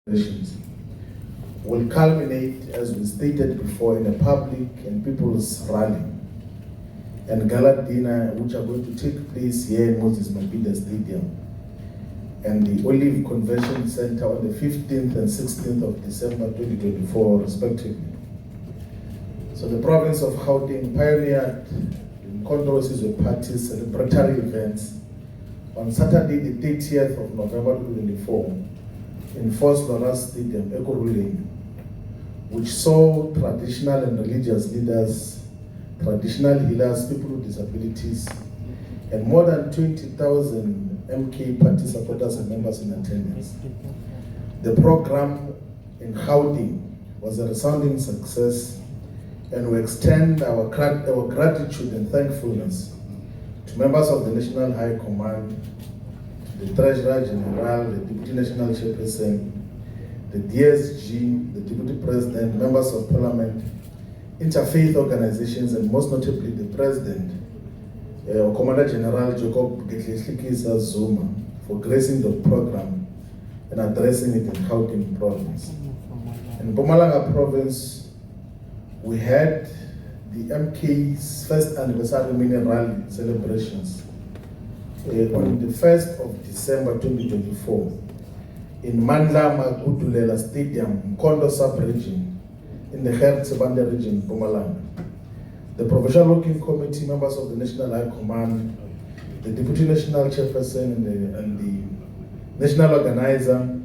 will culminate, as we stated before, in a public and people's rally and gala dinner which are going to take place here in Moses Mabhida Stadium and the Olive Convention Center on the 15th and 16th of December 2024 respectively. So the province of Gauteng pioneered controversies with parties celebratory events on Saturday the 30th of November 2024 in lwase Stadium, Ekurhuleni, which saw traditional and religious leaders, traditional healers, people with disabilities, and more than 20,000 MK party supporters and members in attendance. The program in Gauteng was a resounding success, and we extend our gratitude and thankfulness to members of the National High Command, the Treasurer General, the Deputy National Chairperson, the DSG, the Deputy President, members of Parliament, interfaith organizations, and most notably the President, Commander General Jacob Getlehlikisa Zuma, for gracing the program and addressing it in Gauteng Province. In Mpumalanga Province, we had the MK's first anniversary mini rally celebrations on the 1st of December 2024 in Mandla Magudulela Stadium, Mkondo sub-region in the Hertsebande region, Mpumalanga. The Provincial Working Committee, members of the National High Command, the Deputy National Chairperson and the National Organizer,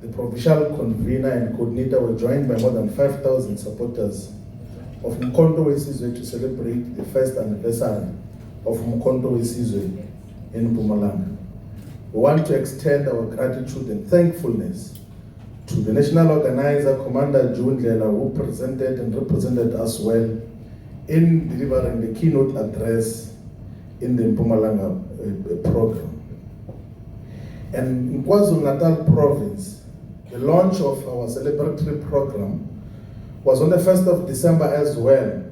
the Provincial Convener and Coordinator were joined by more than 5,000 supporters of Mkondo Wesizwe to celebrate the first anniversary of Mkondo Wesizwe in Mpumalanga. We want to extend our gratitude and thankfulness to the National Organizer, Commander June Lela, who presented and represented us well in delivering the keynote address in the Mpumalanga program. And in KwaZulu-Natal Province, the launch of our celebratory program was on the 1st of December as well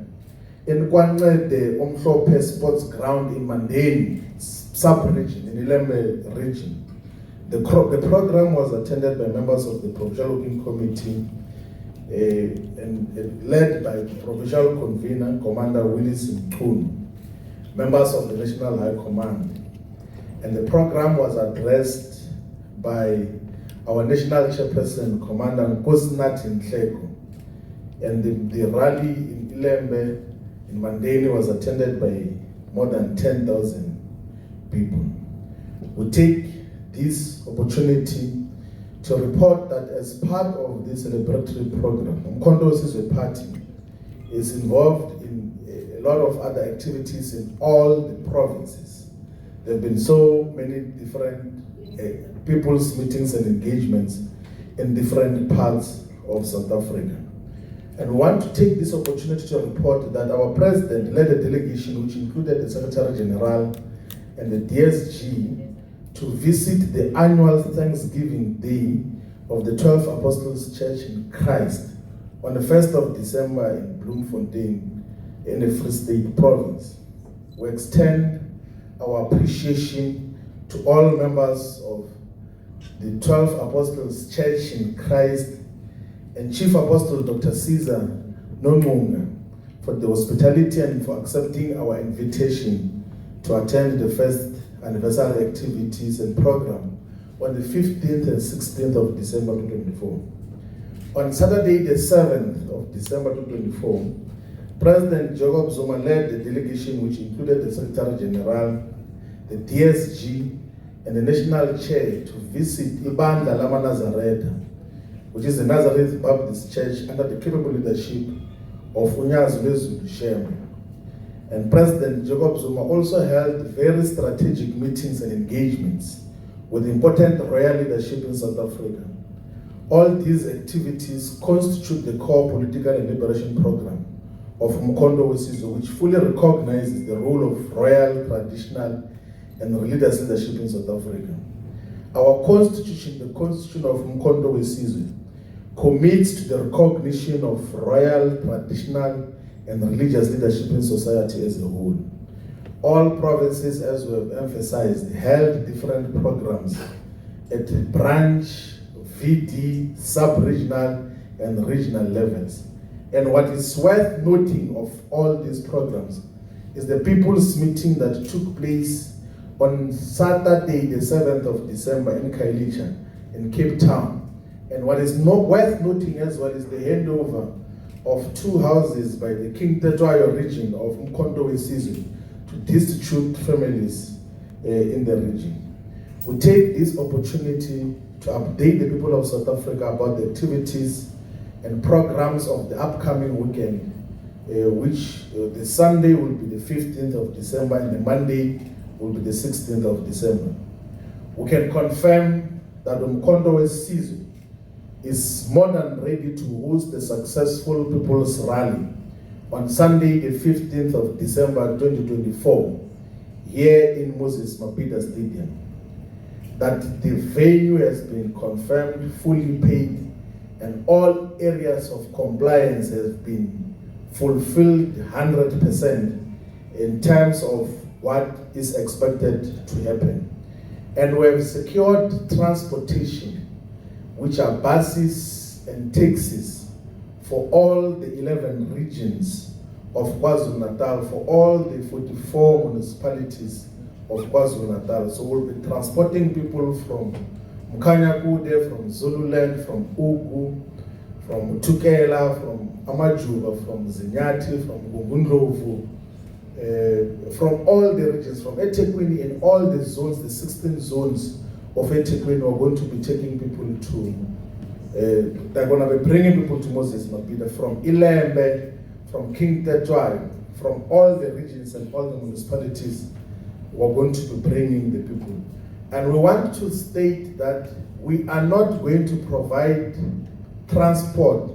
in the Omhlophe Sports Ground in Mandeni sub-region, in Ilembe region. The program was attended by members of the Provincial Working Committee and led by the Provincial Convener, Commander Willis Mtun, members of the National High Command. And the program was addressed by our National Chairperson, Commander Nkosinathi Nhleko. And the rally in Ilembe, in Mandeni, was attended by more than 10,000 people. We take this opportunity to report that as part of this celebratory program, Mkondo Wesizwe Party is involved in a lot of other activities in all the provinces. There have been so many different people's meetings and engagements in different parts of South Africa. And we want to take this opportunity to report that our President led a delegation which included the Secretary General and the DSG to visit the annual Thanksgiving Day of the 12 Apostles Church in Christ on the 1st of December in Bloemfontein in the Free State Province. We extend our appreciation to all members of the 12 Apostles Church in Christ and Chief Apostle Dr. Caesar Nonmunga for the hospitality and for accepting our invitation to attend the first anniversary activities and program on the 15th and 16th of December 2024. On Saturday, the 7th of December 2024, President Jacob Zuma led the delegation which included the Secretary General, the DSG, and the National Chair to visit Ibandla Lama Nazareth, which is the Nazareth Baptist Church under the capable leadership of uchaza Chairman. And President Jacob Zuma also held very strategic meetings and engagements with important royal leadership in South Africa. All these activities constitute the core political and liberation program of Mkondo Wesizwe, which fully recognizes the role of royal, traditional, and religious leadership in South Africa. Our constitution, the constitution of Mkondo Wesizwe, commits to the recognition of royal, traditional, and religious leadership in society as a whole. All provinces, as we have emphasized, held different programs at branch, VD, sub-regional, and regional levels. And what is worth noting of all these programs is the people's meeting that took place on Saturday, the 7th of December in Khayelitsha, in Cape Town. And what is worth noting as well is the handover of 2 houses by the King Tetwayo region of Umkhonto weSizwe to destitute families in the region. We take this opportunity to update the people of South Africa about the activities and programs of the upcoming weekend, which the Sunday will be the 15th of December and the Monday will be the 16th of December. We can confirm that Umkhonto weSizwe is more than ready to host the successful People's Rally on Sunday, the 15th of December 2024, here in Moses Mabhida Stadium. That the venue has been confirmed, fully paid, and all areas of compliance have been fulfilled 100% in terms of what is expected to happen. And we have secured transportation, which are buses and taxis for all the 11 regions of KwaZulu-Natal, for all the 44 municipalities of KwaZulu-Natal. So we'll be transporting people from Mkhanyakude, from Zululand, from Ugu, from Tukela, from Amajuba, from Zinyati, from Gungundlovu, from all the regions, from eThekwini, in all the zones, the 16 zones of eThekwini, we're going to be taking people to, they're going to be bringing people to Moses Mabhida from Ilembe, from King Tetwayo, from all the regions and all the municipalities. We're going to be bringing the people. And we want to state that we are not going to provide transport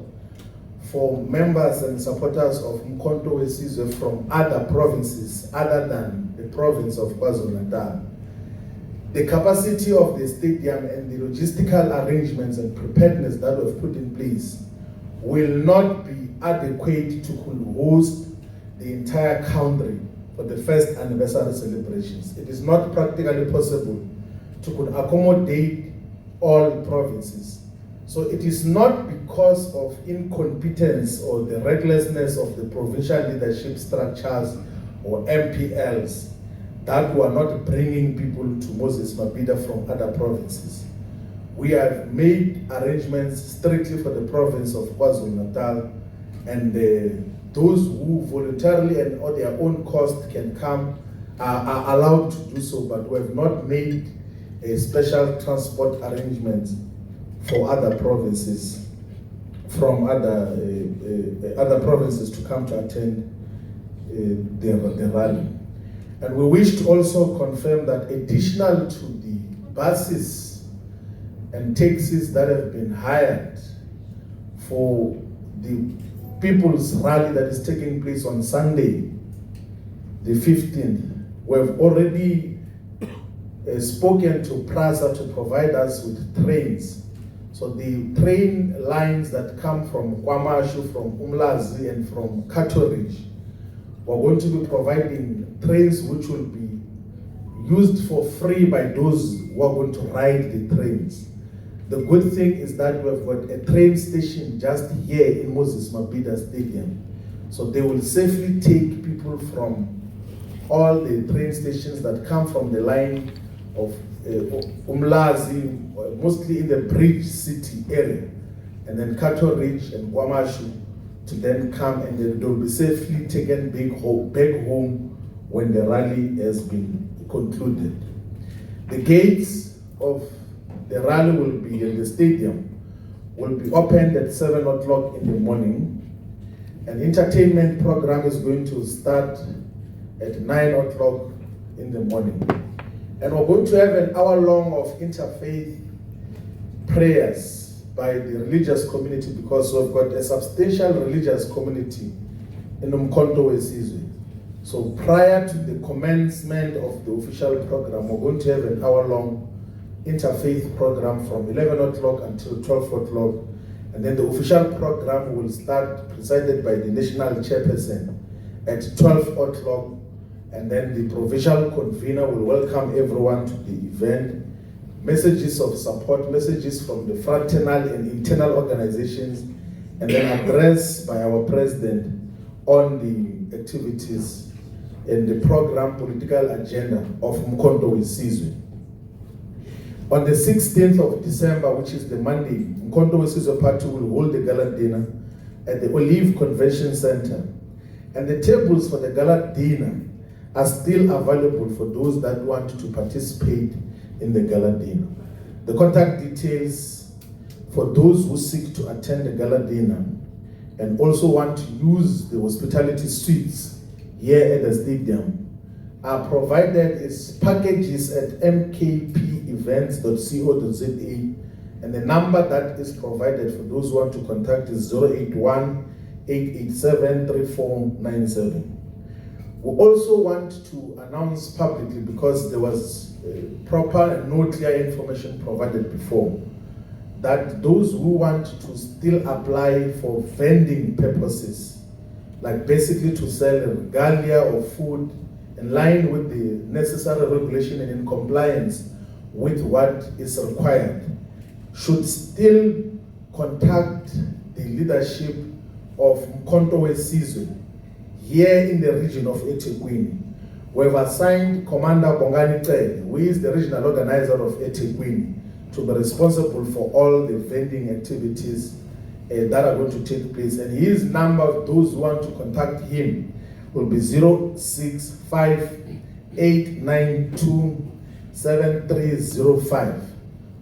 for members and supporters of Umkhonto weSizwe from other provinces other than the province of KwaZulu-Natal. The capacity of the stadium and the logistical arrangements and preparedness that we've put in place will not be adequate to host the entire country for the first anniversary celebrations. It is not practically possible to accommodate all provinces. So it is not because of incompetence or the recklessness of the provincial leadership structures or MPLs that we are not bringing people to Moses Mabhida from other provinces. We have made arrangements strictly for the province of KwaZulu-Natal, and those who voluntarily and at their own cost can come are allowed to do so, but we have not made a special transport arrangement for other provinces, from other provinces to come to attend the rally. And we wish to also confirm that additional to the buses and taxis that have been hired for the People's Rally that is taking place on Sunday, the 15th, we have already spoken to PRASA to provide us with trains. So the train lines that come from KwaMashu, from Umlazi, and from Cato Ridge, we're going to be providing trains which will be used for free by those who are going to ride the trains. The good thing is that we've got a train station just here in Moses Mabhida Stadium. So they will safely take people from all the train stations that come from the line of Umlazi, mostly in the Bridge City area, and then Cato Ridge and KwaMashu, to then come, and then they'll be safely taken back home when the rally has been concluded. The gates of the rally will be in the stadium, will be opened at 7 o'clock in the morning. An entertainment program is going to start at 9 o'clock in the morning. And we're going to have an hour long of interfaith prayers by the religious community, because we've got a substantial religious community in Umkhonto weSizwe. So prior to the commencement of the official program, we're going to have an hour long interfaith program from 11 o'clock until 12 o'clock. And then the official program will start, presided by the national chairperson, at 12 o'clock. And then the provincial convener will welcome everyone to the event messages of support, messages from the fraternal and internal organizations, and then address by our president on the activities and the program political agenda of Umkhonto weSizwe. On the 16th of December, which is the Monday, Umkhonto weSizwe Party will hold the gala dinner at the Olive Convention Center. And the tables for the gala dinner are still available for those that want to participate in the gala dinner. The contact details for those who seek to attend the gala dinner and also want to use the hospitality suites here at the stadium are provided as packages at mkpevents.co.za, and the number that is provided for those who want to contact is 081-887-3497. We also want to announce publicly, because there was proper and no clear information provided before, that those who want to still apply for vending purposes, like basically to sell regalia or food in line with the necessary regulation and in compliance with what is required, should still contact the leadership of Umkhonto weSizwe here in the region of eThekwini. We have assigned Commander Bongani Cele, who is the regional organizer of eThekwini, to be responsible for all the vending activities that are going to take place. And his number of those who want to contact him will be 065-892-7305.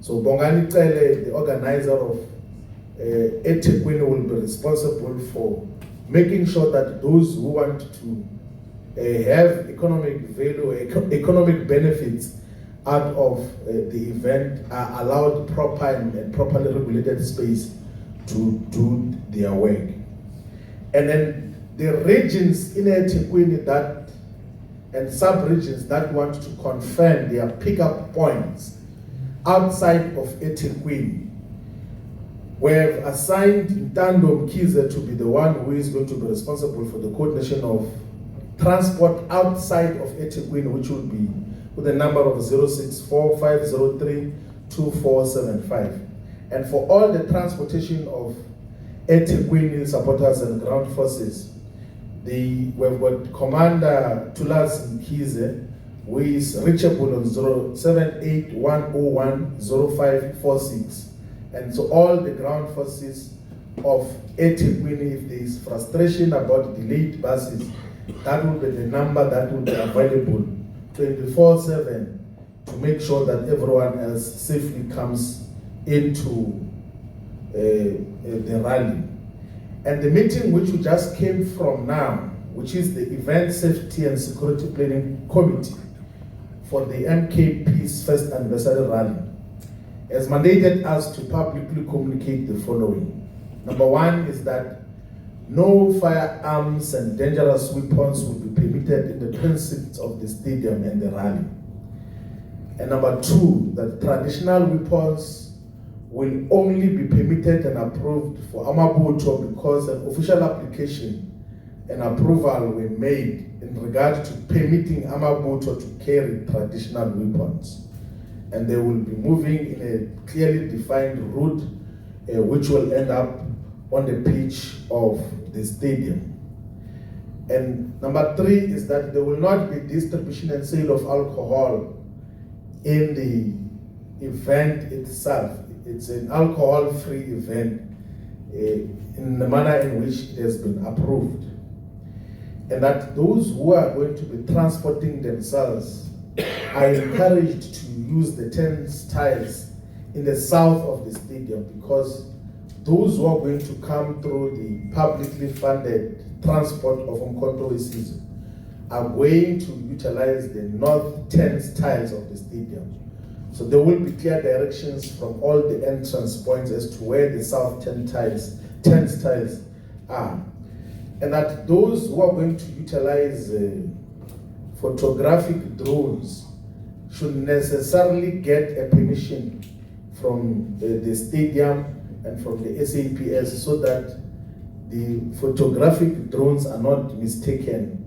So Bongani Cele, the organizer of eThekwini, will be responsible for making sure that those who want to have economic value, economic benefits out of the event are allowed proper and properly regulated space to do their work. And then the regions in eThekwini that and sub-regions that want to confirm their pickup points outside of eThekwini, we have assigned Ntando Mkhize to be the one who is going to be responsible for the coordination of transport outside of eThekwini, which will be with a number of 064-503-2475. And for all the transportation of eThekwini supporters and ground forces, we've got Commander Tulas Mkhize, who is reachable on 078-101-0546. And so all the ground forces of eThekwini, if there is frustration about delayed buses, that will be the number that will be available 24/7 to make sure that everyone else safely comes into the rally. And the meeting which we just came from now, which is the Event Safety and Security Planning Committee for the MKP's first anniversary rally, has mandated us to publicly communicate the following. Number one is that no firearms and dangerous weapons will be permitted in the precincts of the stadium and the rally. And number two, that traditional weapons will only be permitted and approved for Amabuto because an official application and approval were made in regard to permitting Amabuto to carry traditional weapons. And they will be moving in a clearly defined route which will end up on the pitch of the stadium. And number three is that there will not be distribution and sale of alcohol in the event itself. It's an alcohol-free event in the manner in which it has been approved. And that those who are going to be transporting themselves are encouraged to use the turnstiles in the south of the stadium, because those who are going to come through the publicly funded transport of Umkhonto weSizwe are going to utilize the north turnstiles of the stadium. So there will be clear directions from all the entrance points as to where the south turnstiles are. And that those who are going to utilize photographic drones should necessarily get a permission from the stadium and from the SAPS, so that the photographic drones are not mistaken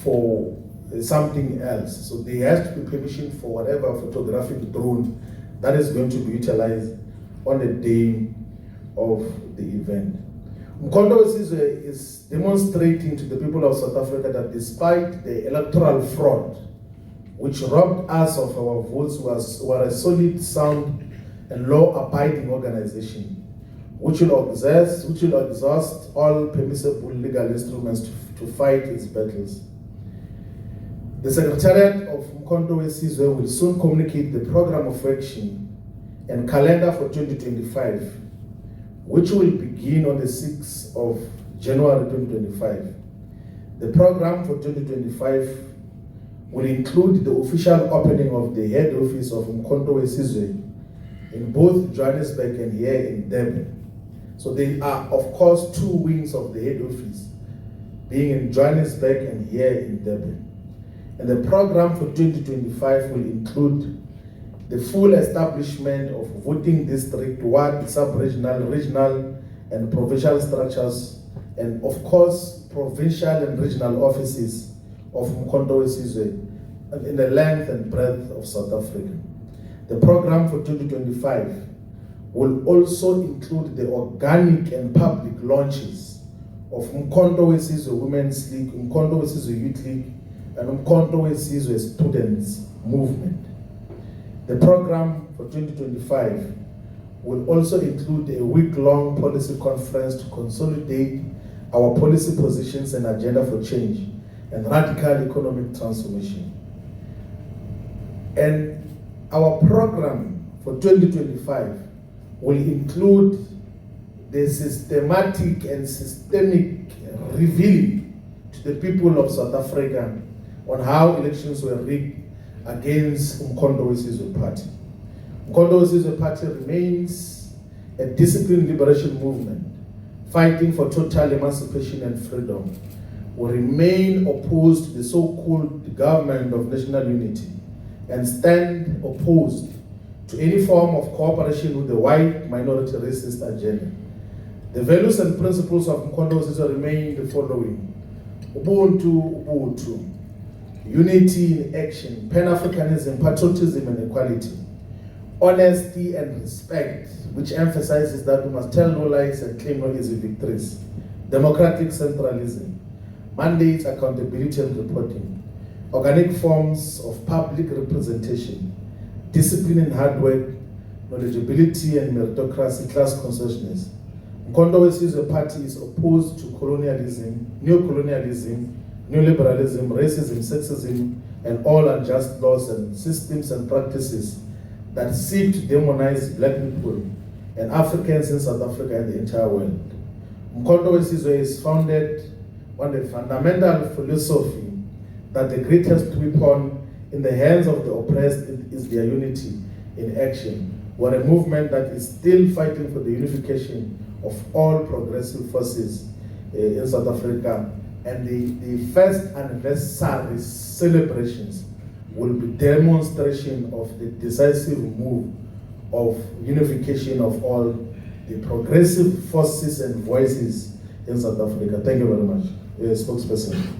for something else. So there has to be permission for whatever photographic drone that is going to be utilized on the day of the event. Umkhonto weSizwe is demonstrating to the people of South Africa that despite the electoral fraud, which robbed us of our votes, were a solid, sound, and law-abiding organization, which will exhaust all permissible legal instruments to fight its battles. The Secretariat of Umkhonto weSizwe will soon communicate the program of action and calendar for 2025, which will begin on the 6th of January 2025. The program for 2025 will include the official opening of the head office of Umkhonto weSizwe in both Johannesburg and here in Durban. So there are, of course, two wings of the head office, being in Johannesburg and here in Durban. And the program for 2025 will include the full establishment of voting district, ward, sub-regional, regional, and provincial structures, and of course, provincial and regional offices of Umkhonto weSizwe in the length and breadth of South Africa. The program for 2025 will also include the organic and public launches of Umkhonto weSizwe Women's League, Umkhonto weSizwe Youth League, and Umkhonto weSizwe Students Movement. The program for 2025 will also include a week-long policy conference to consolidate our policy positions and agenda for change and radical economic transformation. And our program for 2025 will include the systematic and systemic revealing to the people of South Africa on how elections were rigged against Umkhonto weSizwe Party. Umkhonto weSizwe Party remains a disciplined liberation movement fighting for total emancipation and freedom. We remain opposed to the so-called government of national unity and stand opposed to any form of cooperation with the white minority racist agenda. The values and principles of Umkhonto weSizwe remain the following: Ubuntu, unity in action, Pan-Africanism, patriotism and equality, honesty and respect, which emphasizes that we must tell no lies and claim no easy victories, democratic centralism, mandates, accountability and reporting, organic forms of public representation, discipline and hard work, knowledgeability and meritocracy, class consciousness. Umkhonto weSizwe Party is opposed to colonialism, neocolonialism, neoliberalism, racism, sexism, and all unjust laws and systems and practices that seek to demonize black people and Africans in South Africa and the entire world. Umkhonto weSizwe is founded on the fundamental philosophy that the greatest weapon in the hands of the oppressed is their unity in action. We're a movement that is still fighting for the unification of all progressive forces in South Africa, and the first anniversary celebrations will be demonstration of the decisive move of unification of all the progressive forces and voices in South Africa. Thank you very much. Spokesperson.